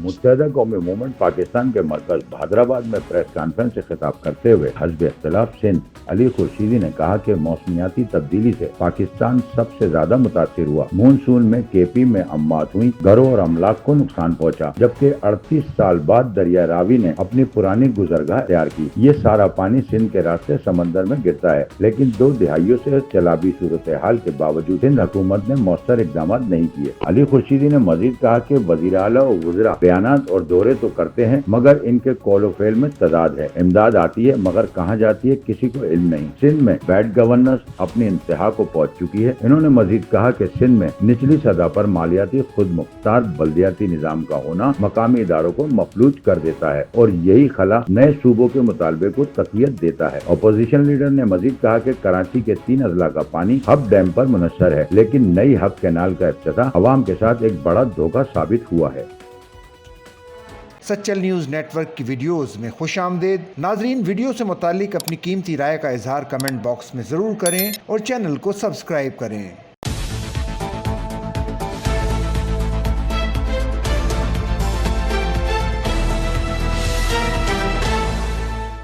मुत्तहदा कौमी मूवमेंट पाकिस्तान के मरकज हैदराबाद में प्रेस कॉन्फ्रेंस से खिताब करते हुए हस्ब इख्तिलाफ सिंध अली खुर्शीदी ने कहा कि मौसमियाती तब्दीली से पाकिस्तान सबसे ज्यादा मुतासिर हुआ। मानसून में केपी में अम्मात हुई, घरों और अमलाक को नुकसान पहुंचा, जबकि 38 साल बाद दरिया रावी ने अपनी पुरानी गुजरगाह तैयार की। ये सारा पानी सिंध के रास्ते समंदर में गिरता है, लेकिन 2 दिहाइयों से चलाबी सूरत हाल के बावजूद सिंध हुकूमत ने मौसर इकदाम नहीं किए। अली खुर्शीदी ने मजीद कहा कि वज़ीर आला और वज़रा बयानात और दौरे तो करते हैं, मगर इनके कौल फेल में तजाद है। इमदाद आती है मगर कहाँ जाती है किसी को इल्म नहीं। सिंध में बैड गवर्नेंस अपनी इंतहा को पहुंच चुकी है। इन्होंने मजीद कहा कि सिंध में निचली सतह पर मालियाती खुद मुख्तार बल्दियाती निजाम का होना मकामी इदारों को मफलूज कर देता है और यही खला नए सूबों के मुतालबे को तक़वियत देता है। अपोजिशन लीडर ने मजीद कहा कि कराची के 3 अजला का पानी हब डैम पर मुनस्सर है, लेकिन नई हब कैनाल का इफ्तिताह अवाम के साथ एक बड़ा धोखा साबित हुआ है। सच्चल न्यूज़ नेटवर्क की वीडियोस में खुशामदीद। नाजरीन, वीडियो से मुतालिक अपनी कीमती राय का इजहार कमेंट बॉक्स में ज़रूर करें और चैनल को सब्सक्राइब करें।